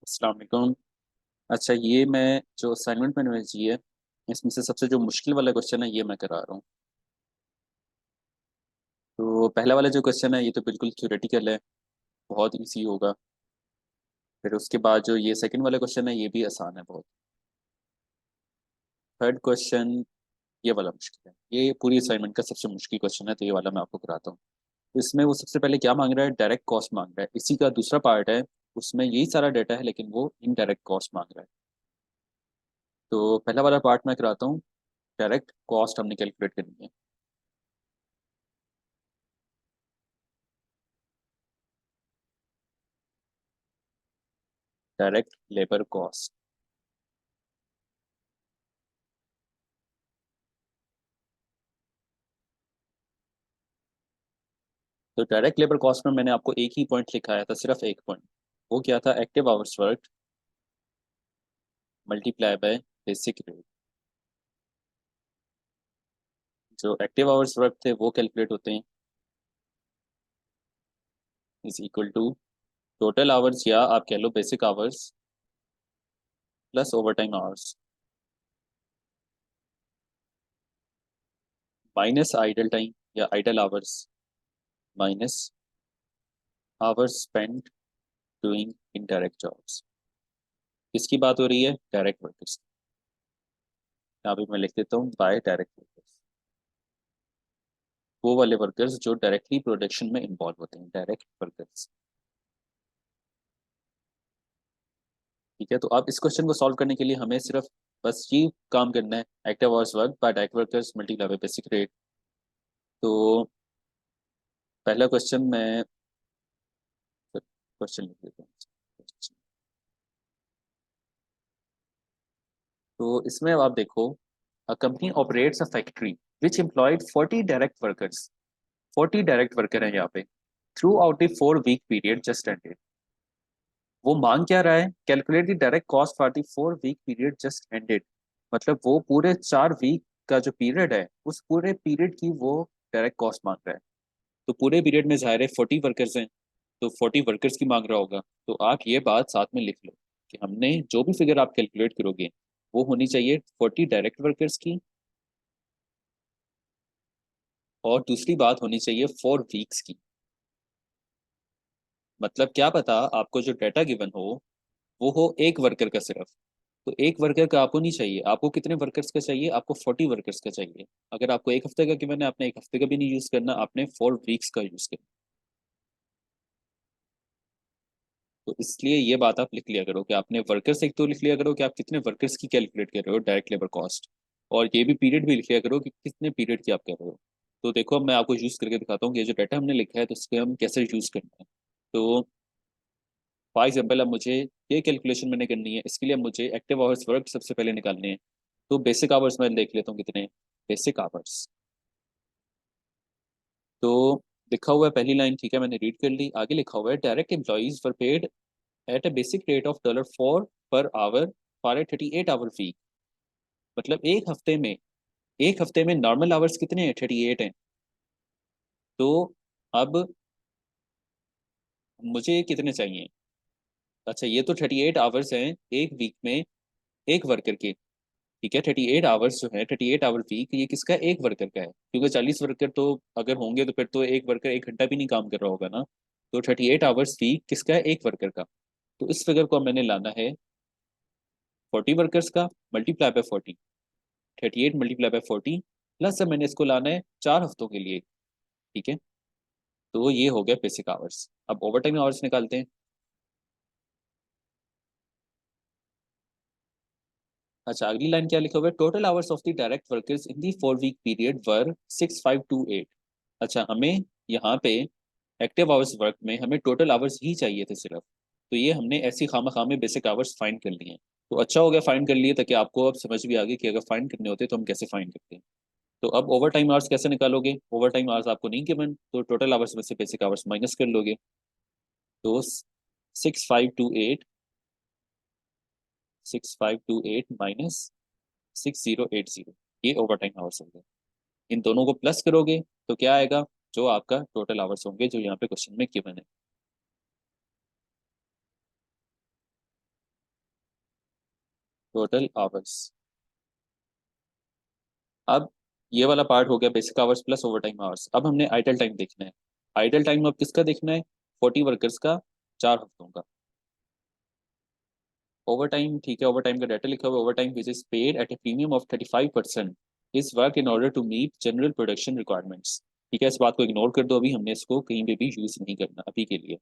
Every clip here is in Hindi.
अस्सलाम वालेकुम। अच्छा, ये मैं जो असाइनमेंट मैंने भेजी है, इसमें से सबसे जो मुश्किल वाला क्वेश्चन है ये मैं करा रहा हूँ। तो पहला वाला जो क्वेश्चन है ये तो बिल्कुल थ्योरेटिकल है, बहुत इजी होगा। फिर उसके बाद जो ये सेकंड वाला क्वेश्चन है ये भी आसान है बहुत। थर्ड क्वेश्चन ये वाला मुश्किल है, ये पूरी असाइनमेंट का सबसे मुश्किल क्वेश्चन है, तो ये वाला मैं आपको कराता हूँ। इसमें वो सबसे पहले क्या मांग रहा है, डायरेक्ट कॉस्ट मांग रहा है। इसी का दूसरा पार्ट है, उसमें यही सारा डाटा है लेकिन वो इनडायरेक्ट कॉस्ट मांग रहा है। तो पहला वाला पार्ट मैं कराता हूँ। डायरेक्ट कॉस्ट हमने कैलकुलेट करनी है। Direct labour cost. तो डायरेक्ट लेबर कॉस्ट में मैंने आपको एक ही पॉइंट लिखाया था, सिर्फ एक पॉइंट। वो क्या था, active hours work multiply by basic rate. जो एक्टिव आवर्स वर्क थे वो कैलकुलेट होते हैं, is equal to total hours या आप कह लो basic hours plus over time hours minus idle time या idle hours minus hours spent doing indirect jobs. किसकी बात हो रही है, डायरेक्ट वर्कर्स। यहाँ पे मैं लिख देता हूँ बाय डायरेक्ट वर्कर्स। वो वाले वर्कर्स जो डायरेक्टली प्रोडक्शन में इन्वॉल्व होते हैं, डायरेक्ट वर्कर्स। ठीक है, तो अब इस क्वेश्चन को सॉल्व करने के लिए हमें सिर्फ बस ये काम करना है, active hours work by direct workers multiply by basic rate. तो पहला क्वेश्चन मैं क्वेश्चन लिख देता हूँ। तो इसमें अब आप देखो, a company operates a factory which employed 40 direct workers. 40 direct worker हैं यहाँ पे, throughout the 4 week period just ended. वो मांग क्या रहा है, calculate the direct cost for the 4 week period just ended. मतलब वो पूरे 4 वीक का जो पीरियड है उस पूरे पीरियड की वो डायरेक्ट कॉस्ट मांग रहा है। तो पूरे पीरियड में ज़ाहिर है 40 वर्कर्स हैं, तो 40 वर्कर्स की मांग रहा होगा। तो आप ये बात साथ में लिख लो कि हमने जो भी फिगर आप कैलकुलेट करोगे वो होनी चाहिए 40 डायरेक्ट वर्कर्स की, और दूसरी बात होनी चाहिए 4 वीक्स की। मतलब क्या पता आपको जो डाटा गिवन हो वो हो एक वर्कर का सिर्फ। तो एक वर्कर का आपको नहीं चाहिए, आपको कितने वर्कर्स का चाहिए, आपको 40 वर्कर्स का चाहिए। अगर आपको एक हफ्ते का गिवन है, आपने एक हफ्ते का भी नहीं यूज करना, आपने 4 वीक्स का यूज करना। तो इसलिए ये बात आप लिख लिया करो कि आपने वर्कर्स एक तो लिख लिया करो कि आप कितने वर्कर्स की कैलकुलेट कर रहे हो डायरेक्ट लेबर कॉस्ट, और ये भी पीरियड भी लिख लिया करो कि कितने पीरियड की आप कर रहे हो। तो देखो, अब मैं आपको यूज करके दिखाता हूँ कि ये जो डाटा हमने लिखा है तो इसके हम कैसे यूज करना है। तो फॉर एग्जाम्पल, अब मुझे ये कैलकुलेशन मैंने करनी है, इसके लिए मुझे एक्टिव आवर्स वर्क सबसे पहले निकालने हैं। तो बेसिक आवर्स मैं देख लेता हूँ कितने बेसिक आवर्स। तो लिखा हुआ है पहली लाइन, ठीक है, मैंने रीड कर ली। आगे लिखा हुआ है direct employees were paid at a basic rate of $4 per hour for a 38 hour week. मतलब एक हफ्ते में नॉर्मल आवर्स कितने हैं, 38 हैं। तो अब मुझे कितने चाहिए। अच्छा, ये तो 38 आवर्स हैं एक वीक में एक वर्कर के। ठीक है, 38 आवर्स जो है, 38 आवर वीक, ये किसका, एक वर्कर का है, क्योंकि 40 वर्कर तो अगर होंगे तो फिर तो एक वर्कर 1 घंटा भी नहीं काम कर रहा होगा ना। तो 38 आवर्स वीक किसका है, एक वर्कर का। तो इस फिगर को मैंने लाना है 40 वर्कर्स का, multiply by 40। 38 multiply by 40 plus अब मैंने इसको लाना है 4 हफ्तों के लिए। ठीक है, तो ये हो गया बेसिक आवर्स। अब ओवर टाइम आवर्स निकालते हैं। अच्छा, अगली लाइन क्या लिखा हुआ है, total hours of the direct workers in the 4 week period were 6528। अच्छा, हमें यहाँ पे एक्टिव आवर्स वर्क में हमें टोटल आवर्स ही चाहिए थे सिर्फ। तो ये हमने ऐसी खामा खामे बेसिक आवर्स फाइंड कर लिए हैं। तो अच्छा हो गया फाइंड कर लिए, ताकि आपको अब समझ भी आ गई कि अगर फाइंड करने होते तो हम कैसे फाइंड करते हैं। तो अब ओवर टाइम आवर्स कैसे निकालोगे, ओवर टाइम आवर्स आपको नहीं गिवन, तो टोटल आवर्स में से बेसिक आवर्स माइनस कर लोगे। तो 6528, 6528 माइनस 6080, ये ओवर टाइम आवर्स होंगे। इन दोनों को प्लस करोगे तो क्या आएगा, जो आपका टोटल आवर्स होंगे जो यहाँ पे क्वेश्चन में गिवन है। Total hours. अब ये वाला पार्ट हो गया basic hours plus over time hours. अब हमने आइडल टाइम देखना है। आइडल टाइम अब किसका देखना है? 40 वर्कर्स का, 4 हफ्तों का। ओवर टाइम ठीक है, ओवर टाइम का डाटा लिखा हुआ है, over time which is paid at a premium of 35% is work in order to meet general production requirements. ठीक है, इस बात को इग्नोर कर दो, अभी हमने इसको कहीं पे भी यूज नहीं करना अभी के लिए।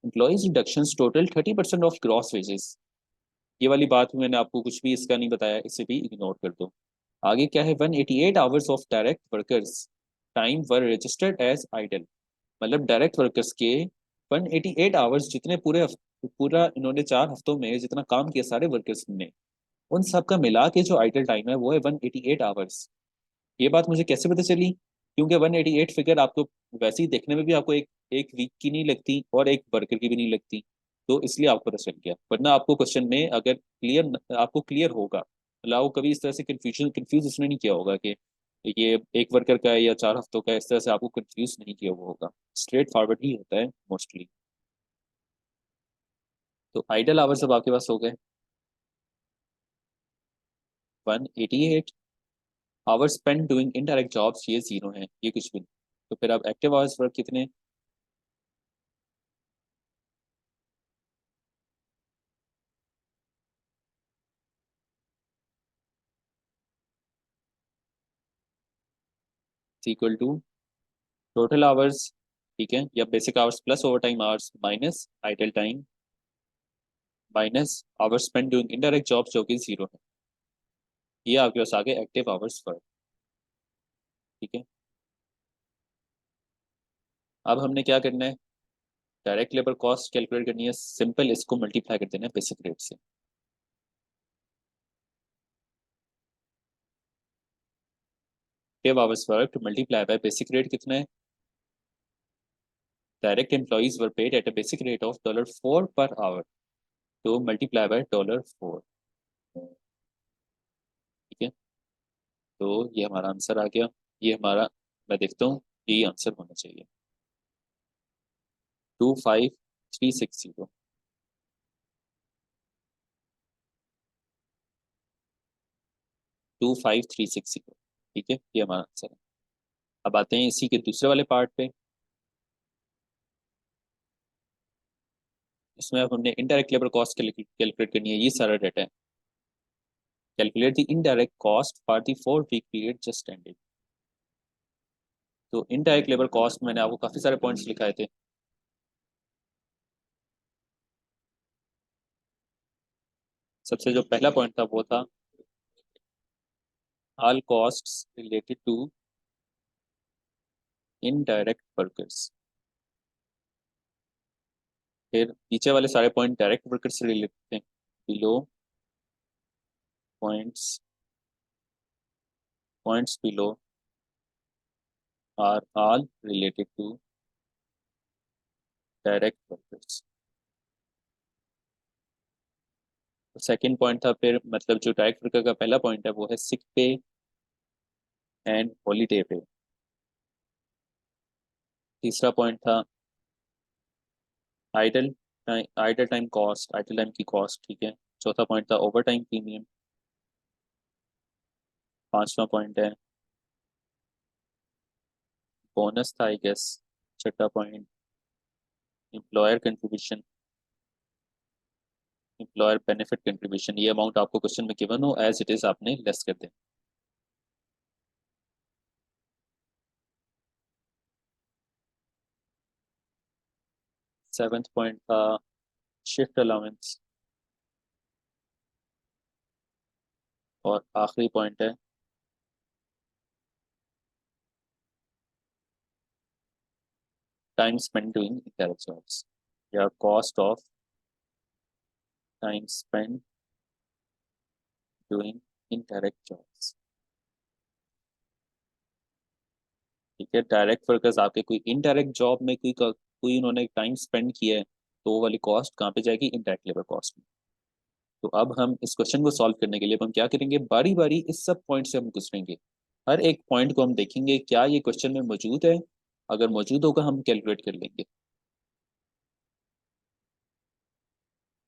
Employees reduction total 30% of gross wages. ये वाली बात मैंने आपको कुछ भी इसका नहीं बताया, इसे भी इग्नोर कर दो। आगे क्या है? 188 hours of direct workers time were registered as idle. मतलब डायरेक्ट वर्कर्स के 188 आवर्स, जितने पूरा इन्होंने 4 हफ्तों में जितना काम किया सारे वर्कर्स ने, उन सब का मिला के जो आइडल टाइम है वो है 188 आवर्स। ये बात मुझे कैसे पता चली? क्योंकि 188 फिगर आपको वैसे ही देखने में भी आपको एक एक वीक की नहीं लगती और एक वर्कर की भी नहीं लगती, तो इसलिए आपको पता चल गया। वरना आपको क्वेश्चन में अगर आपको क्लियर होगा, मतलब आपको कभी इस तरह से कंफ्यूज इसने नहीं किया होगा कि ये एक वर्कर का है या 4 हफ्तों का है, इस तरह से आपको कंफ्यूज नहीं किया हुआ होगा। स्ट्रेट फॉरवर्ड ही होता है मोस्टली। तो आइडल आवर्स अब आपके पास हो गए 188। Hours spend doing indirect jobs ये 0 है, ये कुछ भी नहीं। तो फिर अब एक्टिव आवर्स वर्क कितने? इक्वल टू टोटल आवर्स, ठीक है, या basic hours plus over time hours minus idle time minus hours spend doing indirect jobs जो कि 0 है। ये आपके पास आगे एक्टिव आवर्स वर्क। ठीक है, अब हमने क्या करना है? डायरेक्ट लेबर कॉस्ट कैलकुलेट करनी है। सिंपल, इसको मल्टीप्लाई कर देना है बेसिक रेट से। Active hours work multiply by basic rate कितना है? Direct employees were paid at a basic rate of $4 per our, तो मल्टीप्लाई बाय $4। ठीक है, तो ये हमारा आंसर आ गया। ये हमारा, मैं देखता हूँ, यही आंसर होना चाहिए। 25360। 25360। ठीक है, ये हमारा आंसर है। अब आते हैं इसी के दूसरे वाले पार्ट पे। इसमें अब हमने इनडायरेक्ट लेबर कॉस्ट कैलकुलेट करनी है। ये सारा डाटा है। Calculate the indirect cost for the 4 week period just ended. तो इनडायरेक्ट लेबर कॉस्ट मैंने आपको काफी सारे पॉइंट्स लिखाए थे। सबसे जो पहला पॉइंट था वो था all costs related to indirect workers. फिर नीचे वाले सारे पॉइंट डायरेक्ट वर्कर्स से रिलेटेड थे। Below points points below are all related to direct workers. Second point था फिर, मतलब जो डायरेक्ट वर्कर का पहला पॉइंट है वो है सिक पे एंड हॉलीडे पे। तीसरा पॉइंट था idle idle time cost, idle time की कॉस्ट। ठीक है, चौथा पॉइंट था ओवर टाइम प्रीमियम। पांचवा पॉइंट है बोनस था आई गेस। छठा point employer contribution, employer benefit contribution. ये अमाउंट आपको क्वेश्चन में गिवन हो एज इट इज आपने लेस कर दें। सेवेंथ पॉइंट था शिफ्ट अलाउंस। और आखिरी पॉइंट है time spend doing indirect jobs, या cost of time spend doing indirect jobs. ठीक है, डायरेक्ट वर्कर्स आपके कोई इनडायरेक्ट जॉब में कोई उन्होंने टाइम स्पेंड किया है, तो वो वाली कॉस्ट कहाँ पे जाएगी? इनडायरेक्ट लेबर कॉस्ट में। तो अब हम इस क्वेश्चन को सॉल्व करने के लिए अब हम क्या करेंगे? बारी बारी इस सब पॉइंट से हम गुजरेंगे। हर एक पॉइंट को हम देखेंगे क्या ये क्वेश्चन में मौजूद है। अगर मौजूद होगा हम कैलकुलेट कर लेंगे।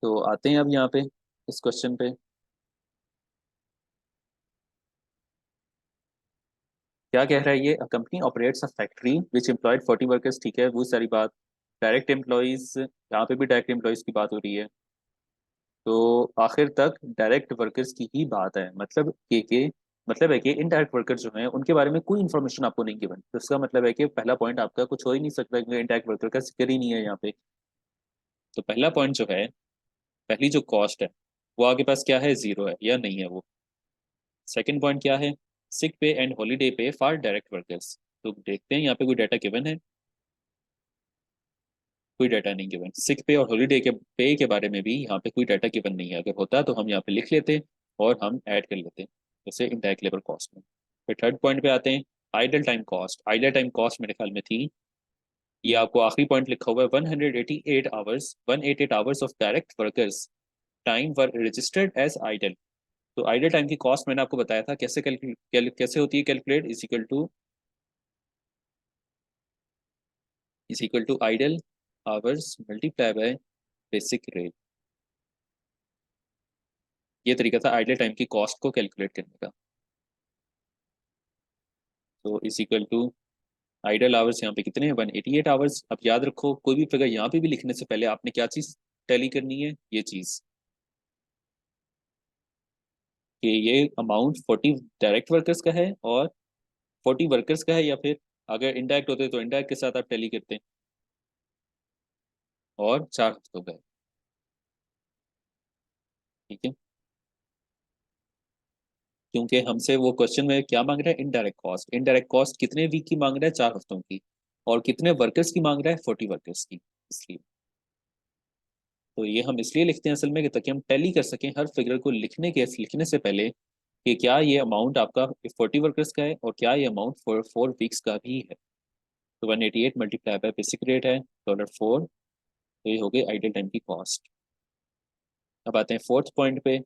तो आते हैं अब यहाँ पे इस क्वेश्चन पे। क्या कह रहा है ये? Company operates a factory which employed 40 workers, ठीक है वो सारी बात। डायरेक्ट एम्प्लॉयज, यहाँ पे भी डायरेक्ट एम्प्लॉयज की बात हो रही है। तो आखिर तक डायरेक्ट वर्कर्स की ही बात है, मतलब के मतलब है कि इनडायरेक्ट वर्कर जो हैं उनके बारे में कोई इन्फॉर्मेशन आपको नहीं गिवन, तो इसका मतलब है कि पहला पॉइंट आपका कुछ हो ही नहीं सकता, क्योंकि इनडायरेक्ट वर्कर का जिक्र ही नहीं है यहाँ पे। तो पहला पॉइंट जो है, पहली जो कॉस्ट है वो आपके पास क्या है, जीरो है या नहीं है वो। सेकंड पॉइंट क्या है, सिक पे एंड हॉलीडे पे फॉर डायरेक्ट वर्कर्स। तो देखते हैं यहाँ पे कोई डाटा गिवन है, कोई डाटा नहीं गिवन। सिक पे और हॉलीडे के पे के बारे में भी यहाँ पे कोई डाटा गिवन नहीं है, अगर होता तो हम यहाँ पे लिख लेते और हम ऐड कर लेते जैसे इनडायरेक्ट लेबर कॉस्ट में। फिर थर्ड पॉइंट पे आते हैं, idol time cost. Idle time cost मेरे ख्याल में थी, ये आपको आखिरी पॉइंट लिखा हुआ है, 188 hours, 188 hours of direct workers time were registered as idle. तो आइडल टाइम की कॉस्ट मैंने आपको बताया था कैसे कैसे होती है calculate, is equal to idle hours multiply by basic rate. ये तरीका था आइडल टाइम की कॉस्ट को कैलकुलेट करने का। तो is equal to idle hours यहाँ पे कितने हैं, 188 आवर्स। अब याद रखो कोई भी फिगर यहाँ पे भी लिखने से पहले आपने क्या चीज टैली करनी है, ये चीज कि ये अमाउंट 40 डायरेक्ट वर्कर्स का है और 40 वर्कर्स का है, या फिर अगर इनडायरेक्ट होते तो इनडायरेक्ट के साथ आप टैली करते हैं, और 4 हफ्तों का है। ठीक है, क्योंकि हमसे वो क्वेश्चन में क्या मांग रहा है, इनडायरेक्ट कॉस्ट। इनडायरेक्ट कॉस्ट कितने वीक की मांग रहा है, 4 हफ्तों की। और कितने वर्कर्स की मांग रहा है, 40 वर्कर्स की, इसलिए। तो ये हम इसलिए लिखते हैं असल में कि ताकि हम टैली कर सकें हर फिगर को लिखने से पहले कि क्या ये अमाउंट आपका 40 वर्कर्स का है और क्या ये अमाउंट 4 वीक्स का भी है। तो 188 मल्टीप्लाई बाय बेसिक रेट है $4। तो ये हो गई आइडल टाइम की कॉस्ट। अब आते हैं फोर्थ पॉइंट पे।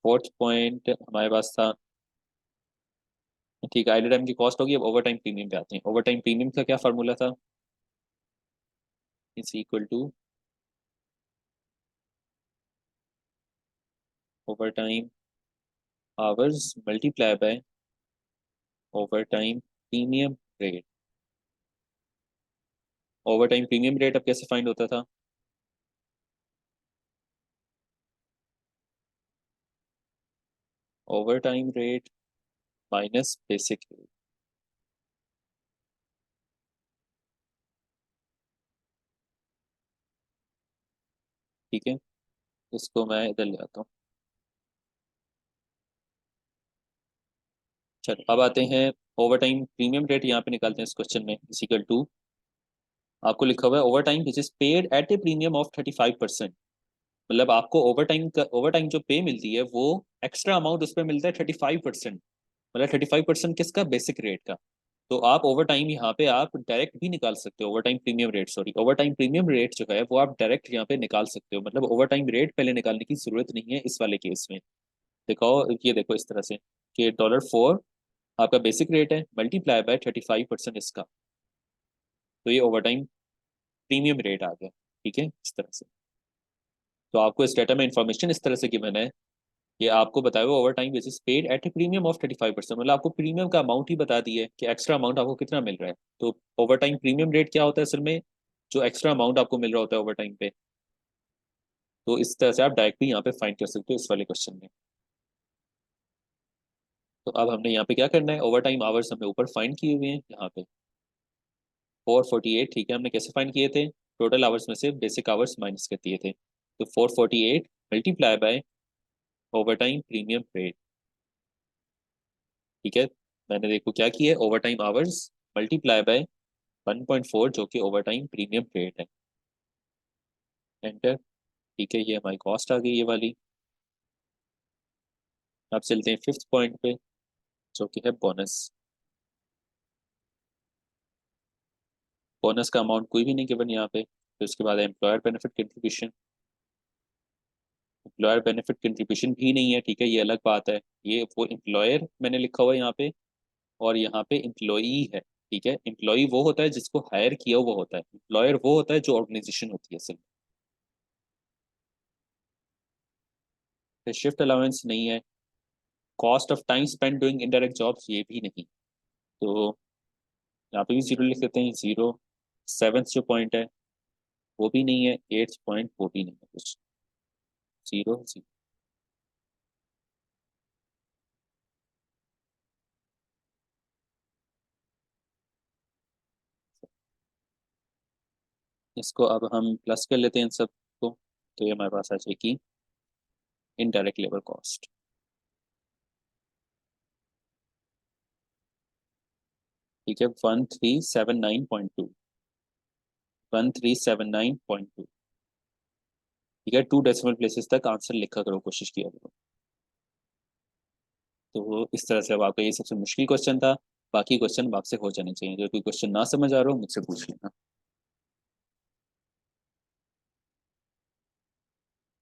फोर्थ पॉइंट हमारे पास था, ठीक है, आइडल टाइम की कॉस्ट होगी। अब ओवर टाइम प्रीमियम पे आते हैं। ओवर टाइम प्रीमियम का क्या फार्मूला था, is equal to over time hours multiply by over time premium rate. Over time premium rate अब कैसे फाइंड होता था, over time rate minus basic rate. ठीक है, इसको मैं इधर ले आता हूँ। चलो अब आते हैं ओवर टाइम प्रीमियम रेट, यहाँ पे निकालते हैं इस क्वेश्चन में। इज इक्वल टू आपको लिखा हुआ है over time which is paid at a premium of 35%। मतलब आपको ओवर टाइम जो पे मिलती है वो एक्स्ट्रा अमाउंट उस पर मिलता है 35%। मतलब 35% किसका, बेसिक रेट का। तो आप ओवर टाइम यहाँ पे आप डायरेक्ट भी निकाल सकते हो, over time premium rate, sorry over time premium rate जो है वो आप डायरेक्ट यहाँ पे निकाल सकते हो। मतलब ओवर टाइम रेट पहले निकालने की जरूरत नहीं है इस वाले केस में। देखो ये देखो इस तरह से कि $4 आपका बेसिक रेट है, मल्टीप्लाई बाय 35% इसका। तो ये ओवर टाइम प्रीमियम रेट आ गया। ठीक है, इस तरह से। तो आपको इस डाटा में इंफॉर्मेशन इस तरह से गिवन है कि आपको बताया हुआ over time basis paid at a premium of 35%। मतलब आपको प्रीमियम का अमाउंट ही बता दिया है कि एक्स्ट्रा अमाउंट आपको कितना मिल रहा है। तो ओवर टाइम प्रीमियम रेट क्या होता है असल में, जो एक्स्ट्रा अमाउंट आपको मिल रहा होता है ओवर टाइम पे। तो इस तरह से आप डायरेक्ट भी यहाँ पे फाइंड कर सकते हो इस वाले क्वेश्चन में। तो अब हमने यहाँ पे क्या करना है, ओवर टाइम आवर्स हमने ऊपर फाइंड किए हुए हैं यहाँ पे 448। ठीक है, हमने कैसे फाइंड किए थे, टोटल आवर्स में से बेसिक आवर्स माइनस कर दिए थे। तो 448 multiply by over time premium rate. ठीक है, मैंने देखो क्या किया है, over time hours multiply bye 1.4 जो कि ओवर टाइम प्रीमियम रेट है। एंटर। ठीक है, ये हमारी कॉस्ट आ गई ये वाली। अब चलते हैं फिफ्थ पॉइंट पे, जो कि है बोनस। बोनस का अमाउंट कोई भी नहीं गिवन यहाँ पे। फिर उसके बाद employer benefit contribution. Employer benefit contribution भी नहीं है, ठीक है, ये अलग बात है। ये वो एम्प्लॉयर मैंने लिखा हुआ है यहाँ पे, और यहाँ पे एम्प्लॉई है। ठीक है, एम्प्लॉई वो होता है जिसको हायर किया हुआ होता है, एम्प्लॉयर वो होता है जो ऑर्गेनाइजेशन होती है असल में। शिफ्ट अलाउंस नहीं है, cost of time spend doing indirect jobs, ये भी नहीं। तो यहाँ पे भी जीरो लिख देते हैं, जीरो। सेवेंथ जो पॉइंट है वो भी नहीं है, एट्थ पॉइंट वो भी नहीं है, कुछ जीरो जीरो। इसको अब हम प्लस कर लेते हैं इन सब को, तो ये हमारे पास आ जाएगी इनडायरेक्ट लेबर कॉस्ट। ठीक है, 1379.2, 1379.2। ठीक है, 2 डेसिमल प्लेसेस तक आंसर लिखा करो, कोशिश किया करो। तो इस तरह से अब आपका ये सबसे मुश्किल क्वेश्चन था। बाकी क्वेश्चन आपसे हो जाने चाहिए। जो कोई क्वेश्चन ना समझ आ रहा हो मुझसे पूछ लेना।